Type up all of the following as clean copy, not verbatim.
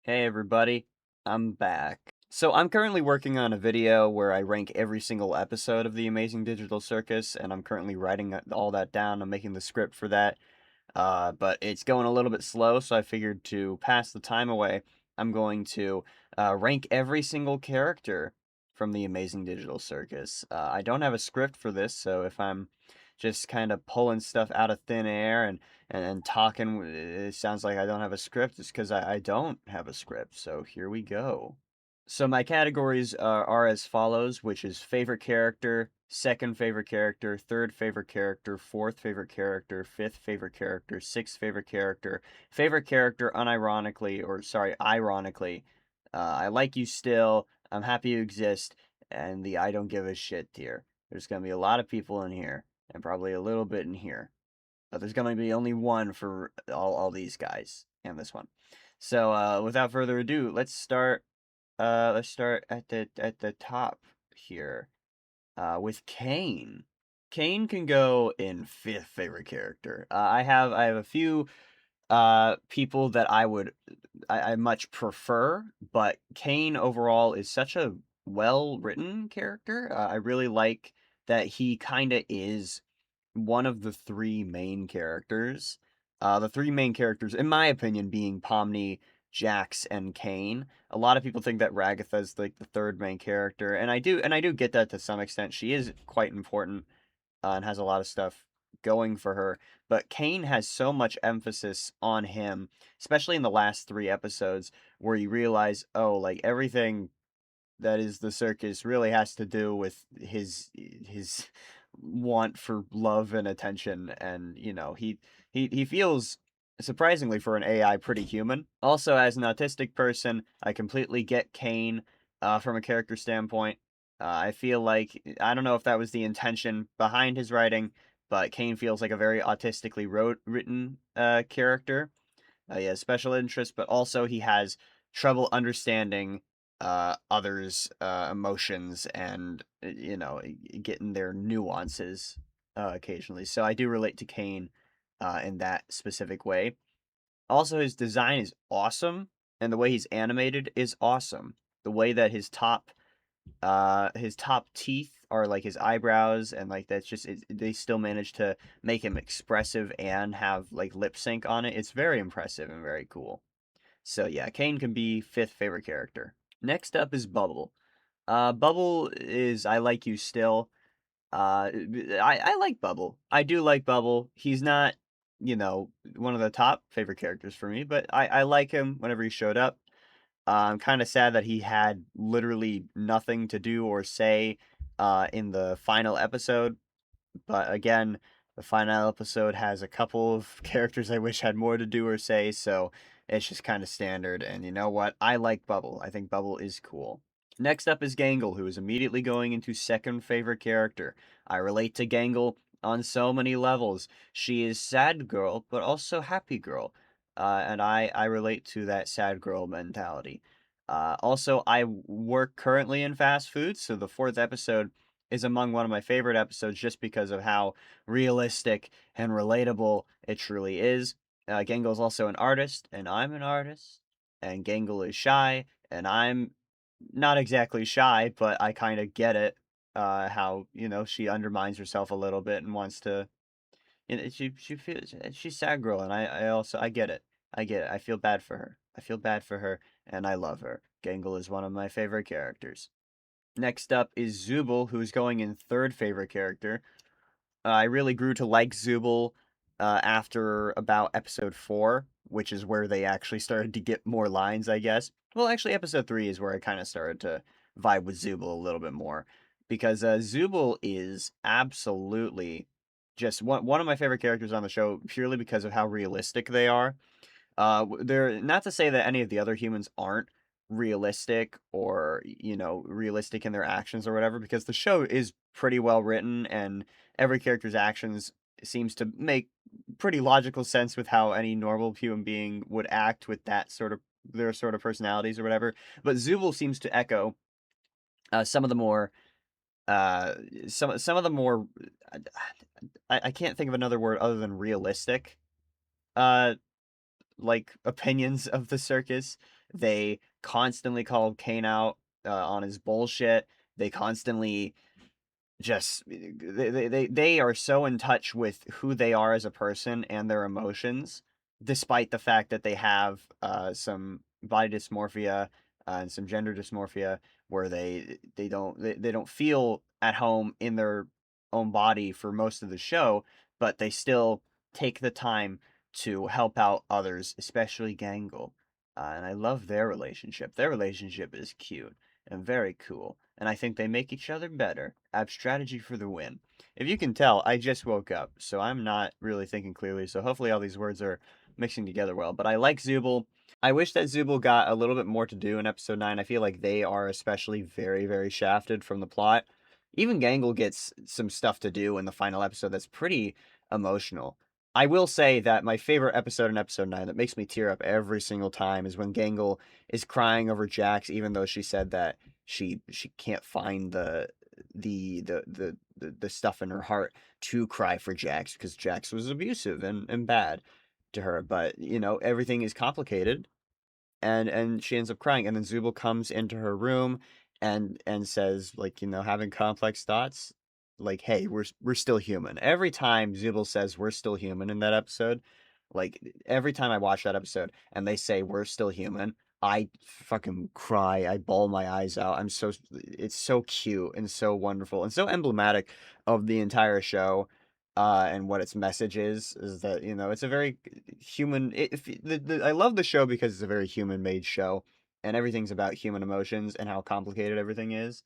Hey everybody, I'm back. So I'm currently working on a video where I rank every single episode of The Amazing Digital Circus, and I'm currently writing all that down. I'm making the script for that, but it's going a little bit slow, so I figured to pass the time away, I'm going to rank every single character from The Amazing Digital Circus. I don't have a script for this, so if I'm just kind of pulling stuff out of thin air and talking, it sounds like I don't have a script. It's because I don't have a script, so here we go. So my categories are as follows, which is favorite character, second favorite character, third favorite character, fourth favorite character, fifth favorite character, sixth favorite character unironically, or sorry, ironically. I like you still, I'm happy you exist, and the I don't give a shit tier. There's going to be a lot of people in here, and probably a little bit in here. But there's going to be only one for all these guys, and this one. So without further ado, let's start at the top here. With Caine. Caine can go in fifth favorite character. I have a few people that I much prefer, but Caine overall is such a well written character. I really like that he kind of is one of the three main characters. The three main characters, in my opinion, being Pomni, Jax, and Caine. A lot of people think that Ragatha is like the third main character, and I do get that to some extent. She is quite important and has a lot of stuff going for her. But Caine has so much emphasis on him, especially in the last three episodes, where you realize, oh, like everything that is the circus really has to do with his want for love and attention, and he feels surprisingly for an AI pretty human. Also, as an autistic person, I completely get Caine from a character standpoint. I feel like I don't know if that was the intention behind his writing, but Caine feels like a very autistically written character. He has special interests, but also he has trouble understanding others' emotions and getting their nuances occasionally. So I do relate to Caine in that specific way. Also, his design is awesome, and the way he's animated is awesome. The way that his top teeth are like his eyebrows, and like that's just they still manage to make him expressive and have like lip sync on it. It's very impressive and very cool. So yeah, Caine can be fifth favorite character. Next up is Bubble. Bubble is I like you still. I like Bubble. I do like Bubble. He's not, one of the top favorite characters for me, but I like him whenever he showed up. I'm kind of sad that he had literally nothing to do or say in the final episode. But again, the final episode has a couple of characters I wish had more to do or say, so it's just kind of standard. And you know what? I like Bubble. I think Bubble is cool. Next up is Gangle, who is immediately going into second favorite character. I relate to Gangle on so many levels. She is sad girl, but also happy girl. And I relate to that sad girl mentality. Also, I work currently in fast food, so the fourth episode is among one of my favorite episodes just because of how realistic and relatable it truly is. Gangle's also an artist, and I'm an artist, and Gangle is shy, and I'm not exactly shy, but I kind of get it. How she undermines herself a little bit and wants to. She feels she's sad girl, and I also I get it. I get it. I feel bad for her. I feel bad for her, and I love her. Gangle is one of my favorite characters. Next up is Zooble, who's going in third favorite character. I really grew to like Zooble after about episode 4, which is where they actually started to get more lines, I guess. Well, actually, episode 3 is where I kind of started to vibe with Zooble a little bit more. Because Zooble is absolutely just one of my favorite characters on the show purely because of how realistic they are. They're not to say that any of the other humans aren't realistic or realistic in their actions or whatever, because the show is pretty well written and every character's actions seems to make pretty logical sense with how any normal human being would act with that sort of their sort of personalities or whatever. But Zubul seems to echo some of the more uh some of the more I can't think of another word other than realistic uh like opinions of the circus. They constantly call Caine out on his bullshit. They constantly just they are so in touch with who they are as a person and their emotions, despite the fact that they have some body dysmorphia and some gender dysmorphia, where they don't feel at home in their own body for most of the show, but they still take the time to help out others, especially Gangle. And I love their relationship. Their relationship is cute and very cool, and I think they make each other better. Ab strategy for the win. If you can tell, I just woke up, so I'm not really thinking clearly, so hopefully all these words are mixing together well. But I like Zooble. I wish that Zooble got a little bit more to do in episode 9. I feel like they are especially very, very shafted from the plot. Even Gangle gets some stuff to do in the final episode that's pretty emotional. I will say that my favorite episode in episode 9 that makes me tear up every single time is when Gangle is crying over Jax, even though she said that she can't find the stuff in her heart to cry for Jax, because Jax was abusive and bad to her. But everything is complicated, and she ends up crying, and then Zooble comes into her room and says, like, having complex thoughts, like, hey, we're still human. Every time Zooble says we're still human in that episode, like, every time I watch that episode and they say we're still human, I fucking cry. I bawl my eyes out. It's so cute and so wonderful and so emblematic of the entire show. And what its message is that, it's a very human. I love the show because it's a very human made show, and everything's about human emotions and how complicated everything is.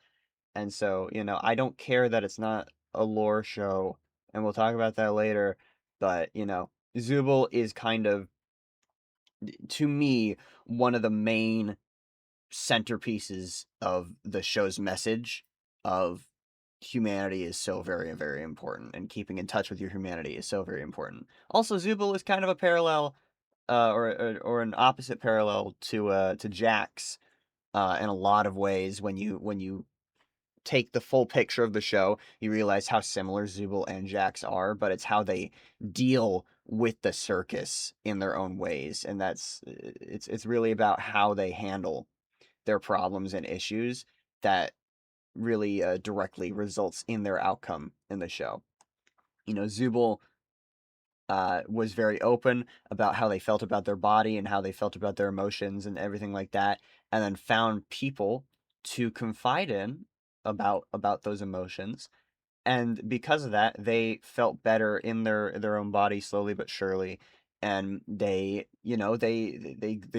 And so, I don't care that it's not a lore show, and we'll talk about that later. But, Zooble is kind of, to me, one of the main centerpieces of the show's message of humanity is so very, very important, and keeping in touch with your humanity is so very important. Also, Zooble is kind of a parallel, or an opposite parallel to Jax, in a lot of ways. When you take the full picture of the show, you realize how similar Zooble and Jax are, but it's how they deal with the circus in their own ways, and it's really about how they handle their problems and issues that really directly results in their outcome in the show. Zooble was very open about how they felt about their body and how they felt about their emotions and everything like that, and then found people to confide in about those emotions. And because of that, they felt better in their own body slowly but surely, and they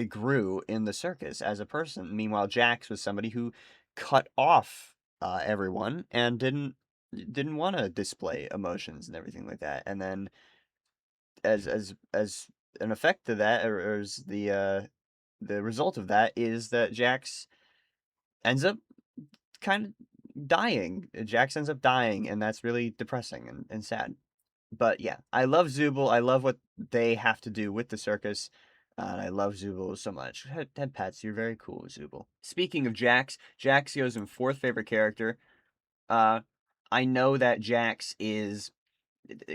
grew in the circus as a person. Meanwhile, Jax was somebody who cut off everyone and didn't want to display emotions and everything like that. And then as an effect of that, or as the result of that, is that Jax ends up kind of dying. Jax ends up dying, and that's really depressing and sad. But yeah, I love Zooble. I love what they have to do with the circus. And I love Zooble so much. Head pats, you're very cool, Zooble. Speaking of Jax, Jax goes in fourth favorite character. Uh, I know that Jax is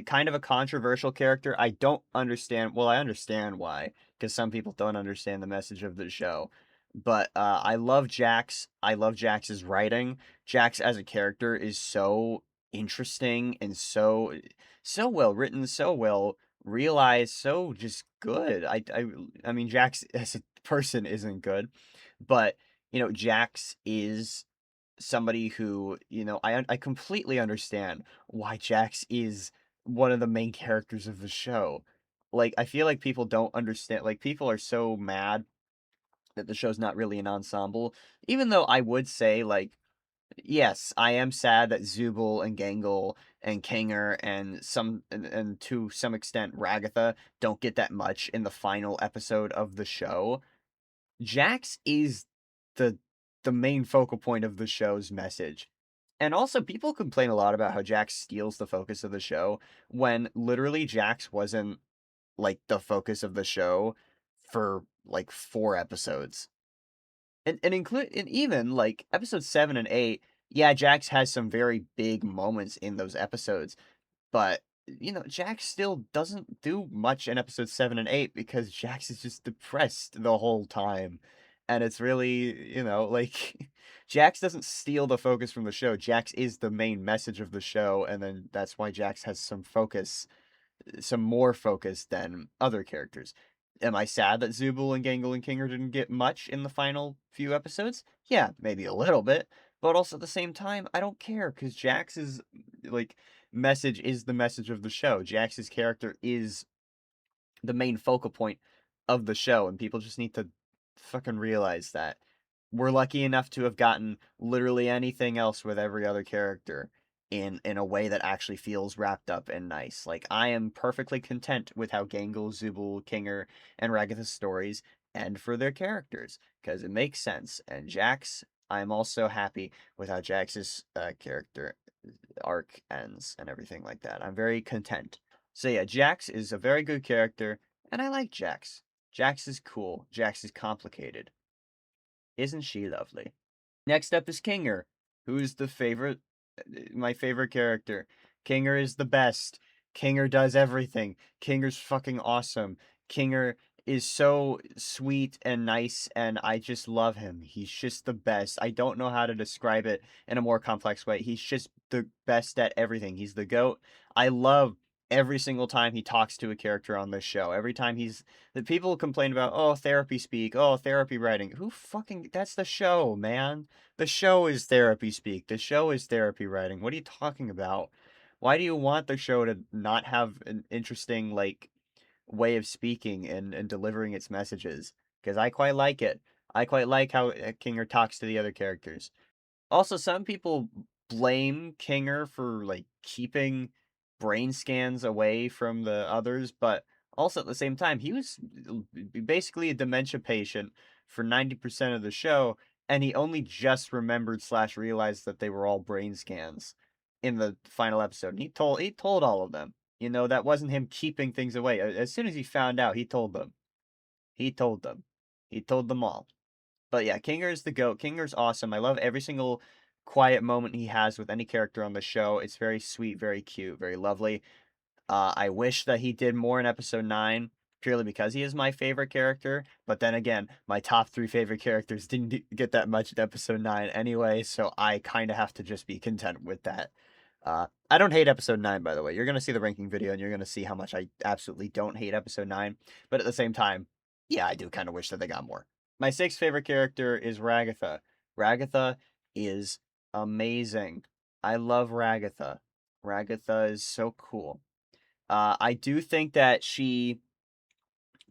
kind of a controversial character. I don't understand. Well, I understand why, because some people don't understand the message of the show. But I love Jax. I love Jax's writing. Jax as a character is so interesting and so well written, so well realized, so just good. I mean, Jax as a person isn't good, but Jax is somebody who, I completely understand why Jax is one of the main characters of the show. Like, I feel like people don't understand, like, people are so mad that the show's not really an ensemble, even though I would say, like, yes, I am sad that Zooble and Gangle and Kanger and to some extent Ragatha don't get that much in the final episode of the show. Jax is the the main focal point of the show's message. And also, people complain a lot about how Jax steals the focus of the show, when literally Jax wasn't like the focus of the show for like 4 episodes. And even like episode 7 and 8, yeah, Jax has some very big moments in those episodes, but Jax still doesn't do much in episode 7 and 8 because Jax is just depressed the whole time. And it's really, like, Jax doesn't steal the focus from the show. Jax is the main message of the show, and then that's why Jax has some more focus than other characters. Am I sad that Zooble and Gangle and Kinger didn't get much in the final few episodes? Yeah, maybe a little bit. But also at the same time, I don't care, because Jax's, like, message is the message of the show. Jax's character is the main focal point of the show, and people just need to fucking realize that. We're lucky enough to have gotten literally anything else with every other character in a way that actually feels wrapped up and nice. Like, I am perfectly content with how Gangle, Zooble, Kinger, and Ragatha's stories end for their characters, because it makes sense. And Jax, I'm also happy with how Jax's character arc ends and everything like that. I'm very content. So yeah, Jax is a very good character, and I like Jax. Jax is cool. Jax is complicated. Isn't she lovely? Next up is Kinger, who's my favorite character. Kinger is the best. Kinger does everything. Kinger's fucking awesome. Kinger is so sweet and nice, and I just love him. He's just the best. I don't know how to describe it in a more complex way. He's just the best at everything. He's the GOAT. I love every single time he talks to a character on this show. Every time the people complain about, oh, therapy speak, oh, therapy writing. That's the show, man. The show is therapy speak. The show is therapy writing. What are you talking about? Why do you want the show to not have an interesting, like, way of speaking and delivering its messages? Because I quite like it. I quite like how Kinger talks to the other characters. Also, some people blame Kinger for, like, keeping brain scans away from the others, but also at the same time, he was basically a dementia patient for 90% of the show, and he only just remembered slash realized that they were all brain scans in the final episode. And he told all of them. That wasn't him keeping things away. As soon as he found out, he told them. He told them. He told them all. But yeah, Kinger is the GOAT. Kinger's awesome. I love every single quiet moment he has with any character on the show. It's very sweet, very cute, very lovely. I wish that he did more in episode 9, purely because he is my favorite character. But then again, my top 3 favorite characters didn't get that much in episode 9 anyway, so I kind of have to just be content with that. I don't hate episode 9, by the way. You're going to see the ranking video, and you're going to see how much I absolutely don't hate episode 9. But at the same time, yeah, I do kind of wish that they got more. My 6th favorite character is Ragatha. Ragatha is amazing. I love Ragatha. Ragatha is so cool. I do think that she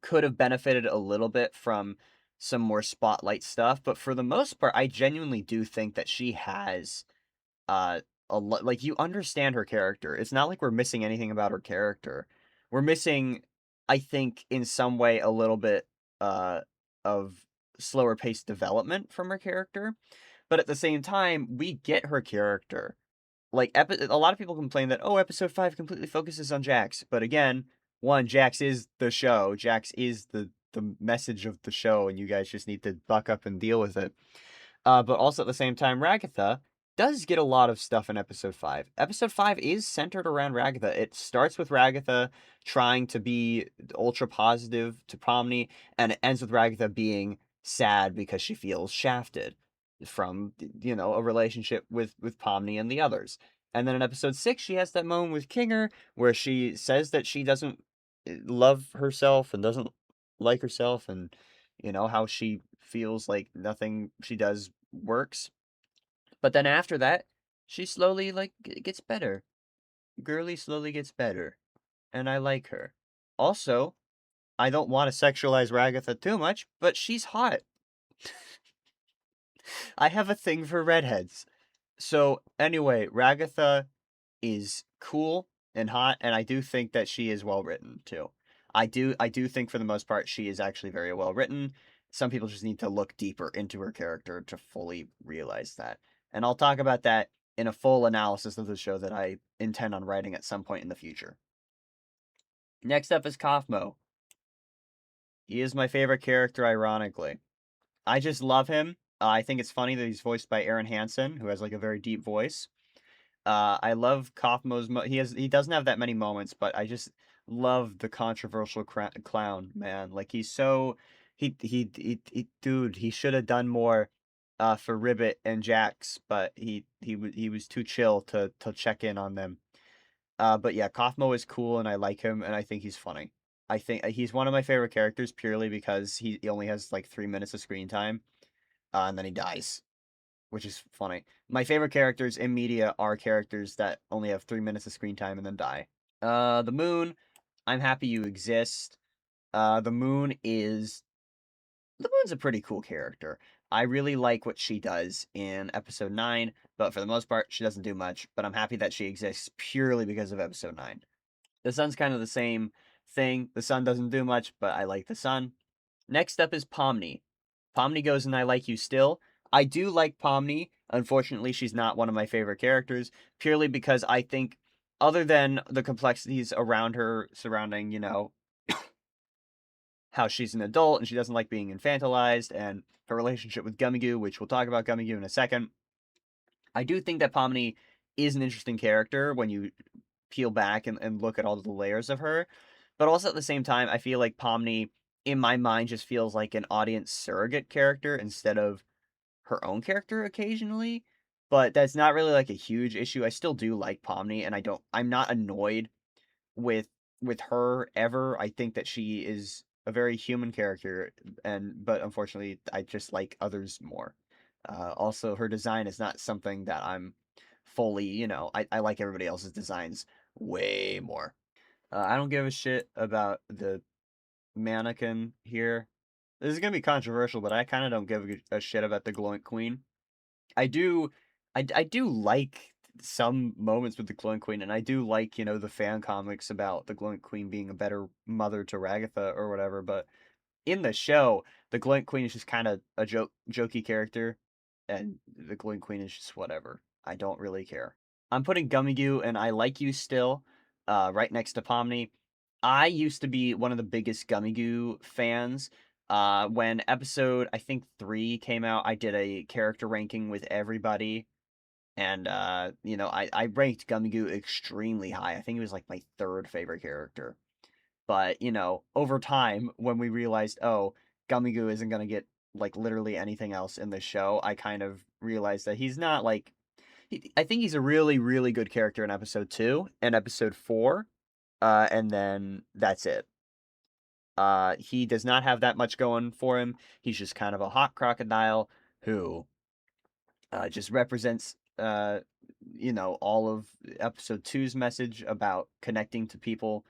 could have benefited a little bit from some more spotlight stuff, but for the most part, I genuinely do think that she has a lot. Like, you understand her character. It's not like we're missing anything about her character. We're missing, I think, in some way, a little bit of slower paced development from her character, but at the same time, we get her character. Like, a lot of people complain that, oh, episode 5 completely focuses on Jax. But again, one, Jax is the show. Jax is the message of the show, and you guys just need to buck up and deal with it. But also at the same time, Ragatha does get a lot of stuff in episode 5. Episode 5 is centered around Ragatha. It starts with Ragatha trying to be ultra positive to Pomni, and it ends with Ragatha being sad because she feels shafted from, a relationship with Pomni and the others. And then in episode 6, she has that moment with Kinger where she says that she doesn't love herself and doesn't like herself, and how she feels like nothing she does works. But then after that, she slowly, like, gets better. Girly slowly gets better. And I like her. Also, I don't want to sexualize Ragatha too much, but she's hot. I have a thing for redheads. So, anyway, Ragatha is cool and hot, and I do think that she is well written too. I do think for the most part she is actually very well written. Some people just need to look deeper into her character to fully realize that. And I'll talk about that in a full analysis of the show that I intend on writing at some point in the future. Next up is Kaufmo. He is my favorite character, ironically. I just love him. I think it's funny that he's voiced by Aaron Hansen, who has, like, a very deep voice. I love Kaufmo's. He doesn't have that many moments, but I just love the controversial clown, man. Like, he's so Dude, he should have done more for Ribbit and Jax, but he was too chill to check in on them. But yeah, Kaufmo is cool and I like him and I think he's funny. I think he's one of my favorite characters purely because he only has like 3 minutes of screen time, and then he dies, which is funny. My favorite characters in media are characters that only have 3 minutes of screen time and then die. The Moon, I'm happy you exist. The Moon is the Moon's a pretty cool character. I really like what she does in episode 9, but for the most part, she doesn't do much. But I'm happy that she exists purely because of episode 9. The Sun's kind of the same thing. The Sun doesn't do much, but I like the Sun. Next up is Pomni. Pomni goes and I like you still. I do like Pomni. Unfortunately, she's not one of my favorite characters, purely because I think, other than the complexities around her, surrounding, how she's an adult and she doesn't like being infantilized, and her relationship with Gummigoo, which we'll talk about Gummigoo in a second. I do think that Pomni is an interesting character when you peel back and look at all the layers of her. But also at the same time, I feel like Pomni, in my mind, just feels like an audience surrogate character instead of her own character occasionally. But that's not really like a huge issue. I still do like Pomni, and I'm not annoyed with her ever. I think that she is a very human character, but unfortunately, I just like others more. Also, her design is not something that I'm fully, I like everybody else's designs way more. I don't give a shit about the mannequin here. This is gonna be controversial, but I kind of don't give a shit about the glowing queen. I do, I do like some moments with the Glowing Queen, and I do like, the fan comics about the Glowing Queen being a better mother to Ragatha or whatever, but in the show, the Glowing Queen is just kind of a jokey character, and the Glowing Queen is just whatever. I don't really care. I'm putting Gummigoo and I Like You Still right next to Pomni. I used to be one of the biggest Gummigoo fans. When episode, I think 3 came out, I did a character ranking with everybody. And, I ranked Gummigoo extremely high. I think it was like my third favorite character. But, over time, when we realized, oh, Gummigoo isn't going to get, like, literally anything else in the show, I kind of realized that he's not, like, I think he's a really, really good character in episode 2 and episode 4, and then that's it. He does not have that much going for him. He's just kind of a hot crocodile who just represents, all of episode 2's message about connecting to people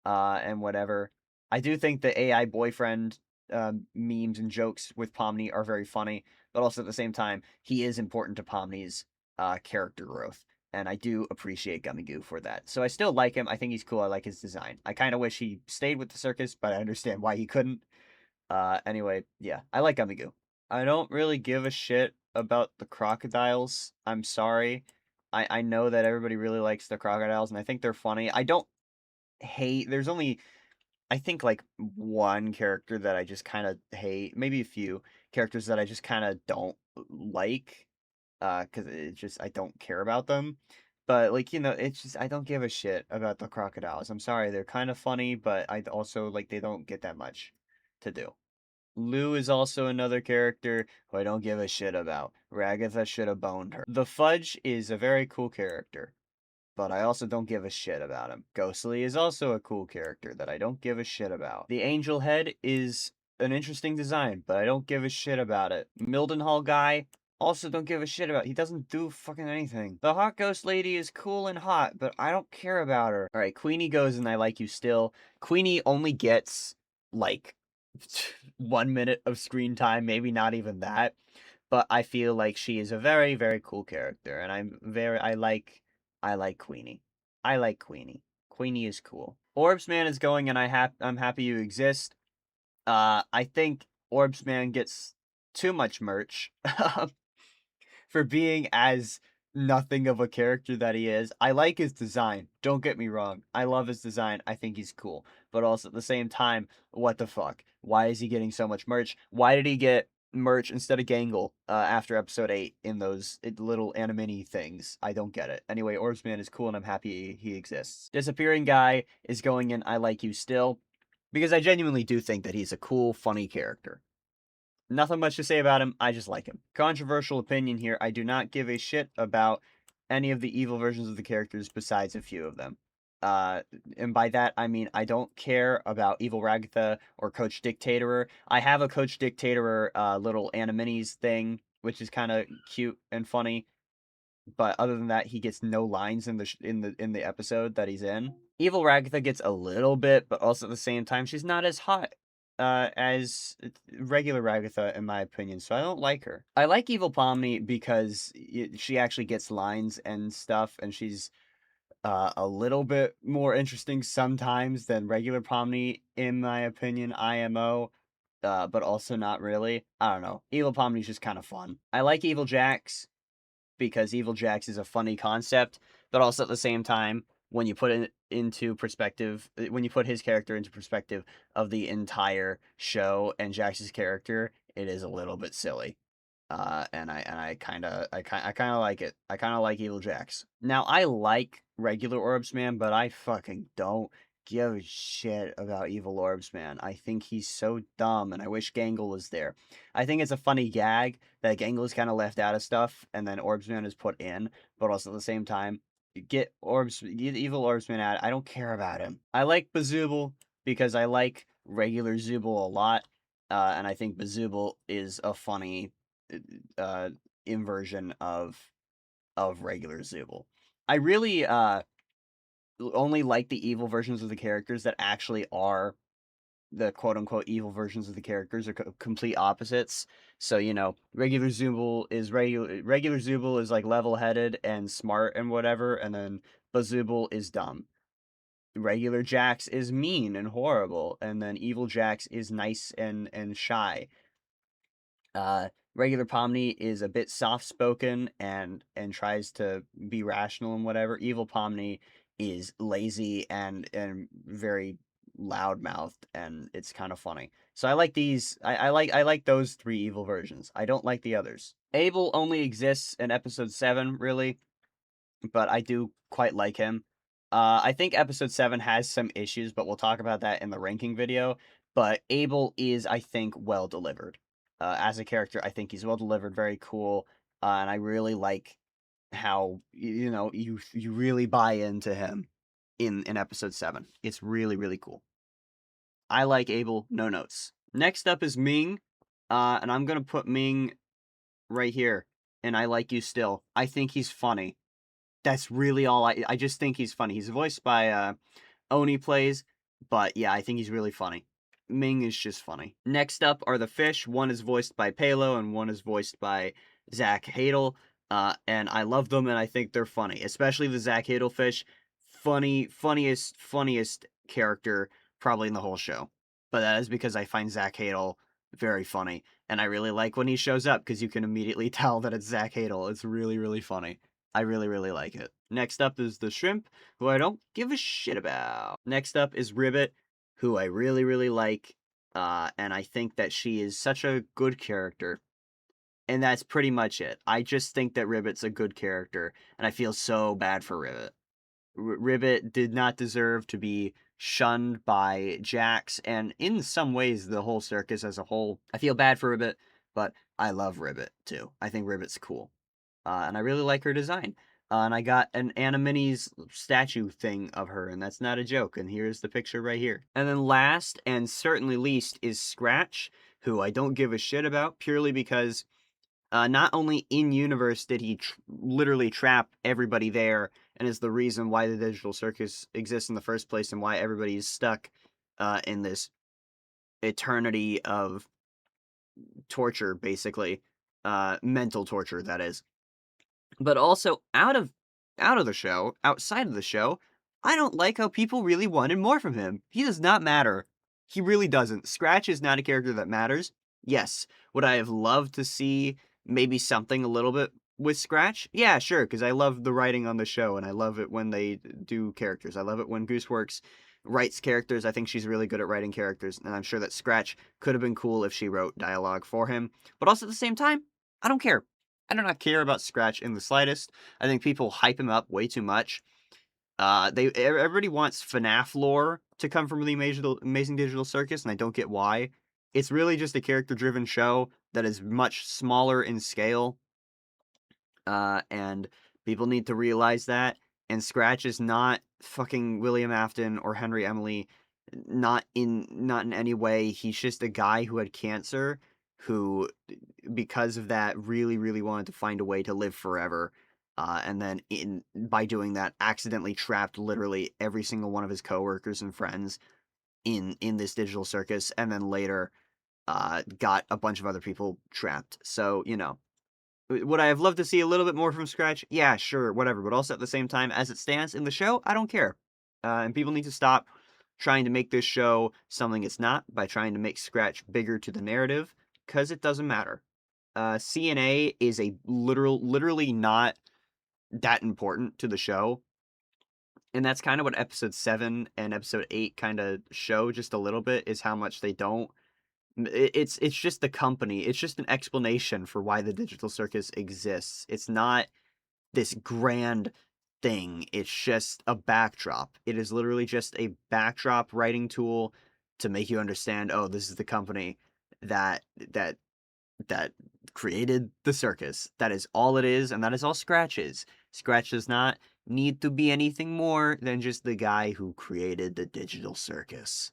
and whatever. I do think the AI boyfriend memes and jokes with Pomni are very funny, but also at the same time, he is important to Pomni's character growth. And I do appreciate Gummigoo for that. So I still like him. I think he's cool. I like his design. I kind of wish he stayed with the circus, but I understand why he couldn't. Anyway, yeah, I like Gummigoo. I don't really give a shit about the crocodiles. I'm sorry. I know that everybody really likes the crocodiles, and I think they're funny. I don't hate. There's only, I think, like one character that I just kind of hate. Maybe a few characters that I just kind of don't like. Because it's just I don't care about them. But like it's just I don't give a shit about the crocodiles. I'm sorry, they're kind of funny, but I also like they don't get that much to do. Lou is also another character who I don't give a shit about. Ragatha should have boned her. The Fudge is a very cool character, but I also don't give a shit about him. Ghostly is also a cool character that I don't give a shit about. The Angel Head is an interesting design, but I don't give a shit about it. Mildenhall guy, also don't give a shit about. He doesn't do fucking anything. The Hot Ghost Lady is cool and hot, but I don't care about her. Alright, Queenie goes and I Like You Still. Queenie only gets, like, 1 minute of screen time, maybe not even that. But I feel like she is a very, very cool character, and I like Queenie. I like Queenie. Queenie is cool. Orbsman is going, and I'm happy you exist. I think Orbsman gets too much merch for being as nothing of a character that he is. I like his design. Don't get me wrong. I love his design. I think he's cool. But also at the same time, what the fuck? Why is he getting so much merch? Why did he get merch instead of Gangle after episode 8 in those little anime things? I don't get it. Anyway, Orbsman is cool and I'm happy he exists. Disappearing guy is going in I Like You Still. Because I genuinely do think that he's a cool, funny character. Nothing much to say about him, I just like him. Controversial opinion here, I do not give a shit about any of the evil versions of the characters besides a few of them. Uh, and by that, I mean I don't care about Evil Ragatha or Coach Dictatorer. I have a Coach Dictatorer little Animini's thing, which is kind of cute and funny. But other than that, he gets no lines in the episode that he's in. Evil Ragatha gets a little bit, but also at the same time, she's not as hot as regular Ragatha, in my opinion. So I don't like her. I like Evil Pomni because she actually gets lines and stuff, and she's a little bit more interesting sometimes than regular Pomni, in my opinion. IMO. But also not really. I don't know. Evil Pomni's just kind of fun. I like Evil Jax because Evil Jax is a funny concept, but also at the same time, when you put it into perspective, when you put his character into perspective of the entire show and Jax's character, it is a little bit silly. And I kind of like it. I kind of like Evil Jax. Now I like regular Orbsman, but I fucking don't give a shit about Evil Orbsman. I think he's so dumb, and I wish Gangle was there. I think it's a funny gag that Gangle is kind of left out of stuff, and then Orbsman is put in, but also at the same time, get Evil Orbsman out. I don't care about him. I like Zooble because I like regular Zooble a lot, and I think Zooble is a funny uh, inversion of regular Zooble. I really only like the evil versions of the characters that actually are the quote unquote evil versions of the characters are complete opposites. So, regular Zooble is regular Zooble is like level headed and smart and whatever, and then Bazooble is dumb. Regular Jax is mean and horrible, and then evil Jax is nice and shy. Regular Pomni is a bit soft spoken and tries to be rational and whatever. Evil Pomni is lazy and very loudmouthed, and it's kind of funny. So I like these. I like those three evil versions. I don't like the others. Abel only exists in episode 7, really, but I do quite like him. I think episode 7 has some issues, but we'll talk about that in the ranking video. But Abel is, I think, well delivered. As a character, I think he's well delivered, very cool, and I really like how you really buy into him in episode 7. It's really really cool. I like Abel, no notes. Next up is Ming, and I'm gonna put Ming right here. And I like you still. I think he's funny. That's really all I just think he's funny. He's voiced by Oni Plays, but yeah, I think he's really funny. Ming is just funny. Next up are the fish. One is voiced by Palo and one is voiced by Zach Hadel. And I love them and I think they're funny, especially the Zach Hadel fish. Funniest character probably in the whole show. But that is because I find Zach Hadel very funny, and I really like when he shows up because you can immediately tell that it's Zach Hadel. It's really really funny. I really, really like it. Next up is the shrimp, who I don't give a shit about. Next up is Ribbit, who I really, really like, and I think that she is such a good character. And that's pretty much it. I just think that Ribbit's a good character, and I feel so bad for Ribbit. Ribbit did not deserve to be shunned by Jax, and in some ways, the whole circus as a whole. I feel bad for Ribbit, but I love Ribbit too. I think Ribbit's cool. And I really like her design. And I got an Animini's statue thing of her, and that's not a joke. And here's the picture right here. And then last, and certainly least, is Scratch, who I don't give a shit about, purely because not only in universe did he literally trap everybody there, and is the reason why the digital circus exists in the first place, and why everybody is stuck in this eternity of torture, basically, mental torture, that is. But also outside of the show, I don't like how people really wanted more from him. He does not matter. He really doesn't. Scratch is not a character that matters. Yes, would I have loved to see maybe something a little bit with Scratch? Yeah, sure, because I love the writing on the show, and I love it when they do characters. I love it when Gooseworks writes characters. I think she's really good at writing characters, and I'm sure that Scratch could have been cool if she wrote dialogue for him. But also at the same time, I don't care. I do not care about Scratch in the slightest. I think people hype him up way too much. Everybody wants FNAF lore to come from the Amazing Digital Circus, and I don't get why. It's really just a character-driven show that is much smaller in scale, and people need to realize that. And Scratch is not fucking William Afton or Henry Emily, not in any way. He's just a guy who had cancer, who, because of that, really, really wanted to find a way to live forever. And then by doing that, accidentally trapped literally every single one of his coworkers and friends in this digital circus, and then later got a bunch of other people trapped. So, would I have loved to see a little bit more from Scratch? Yeah, sure, whatever. But also at the same time, as it stands in the show, I don't care. And people need to stop trying to make this show something it's not by trying to make Scratch bigger to the narrative, because it doesn't matter. CNA is a literally not that important to the show. And that's kind of what episode 7 and episode 8 kind of show just a little bit, is how much they don't. It's just the company. It's just an explanation for why the digital circus exists. It's not this grand thing. It's just a backdrop. It is literally just a backdrop writing tool to make you understand, oh, this is the company that that created the circus. That is all it is, and that is all Scratch is. Scratch does not need to be anything more than just the guy who created the digital circus.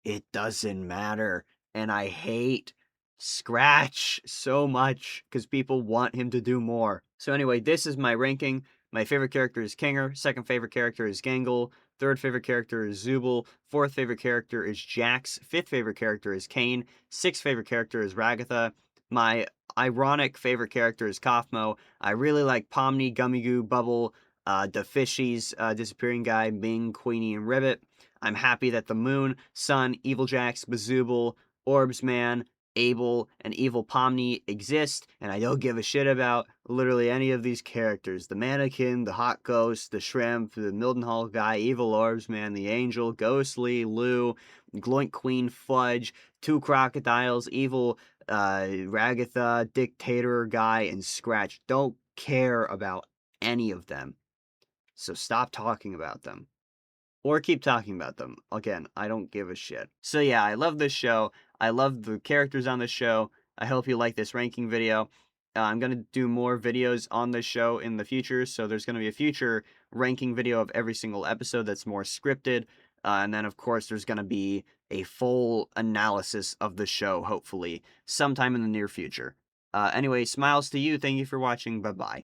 It doesn't matter. And I hate Scratch so much because people want him to do more. So anyway, this is my ranking. My favorite character is Kinger. Second favorite character is Gangle. Third favorite character is Zooble. Fourth favorite character is Jax. Fifth favorite character is Caine. Sixth favorite character is Ragatha. My ironic favorite character is Kaufmo. I really like Pomni, Gummigoo, Bubble, the Fishies, Disappearing Guy, Ming, Queenie, and Ribbit. I'm happy that the Moon, Sun, Evil Jax, Zooble, Orbsman, Abel, and Evil Pomni exist, and I don't give a shit about literally any of these characters. The Mannequin, the Hot Ghost, the Shrimp, the Mildenhall Guy, Evil Orbsman, the Angel, Ghostly, Lou, Gloink Queen, Fudge, Two Crocodiles, Evil Ragatha, Dictator Guy, and Scratch. Don't care about any of them. So stop talking about them. Or keep talking about them. Again, I don't give a shit. So yeah, I love this show. I love the characters on this show. I hope you like this ranking video. I'm going to do more videos on this show in the future, so there's going to be a future ranking video of every single episode that's more scripted. And then, of course, there's going to be a full analysis of the show, hopefully, sometime in the near future. Anyway, smiles to you. Thank you for watching. Bye-bye.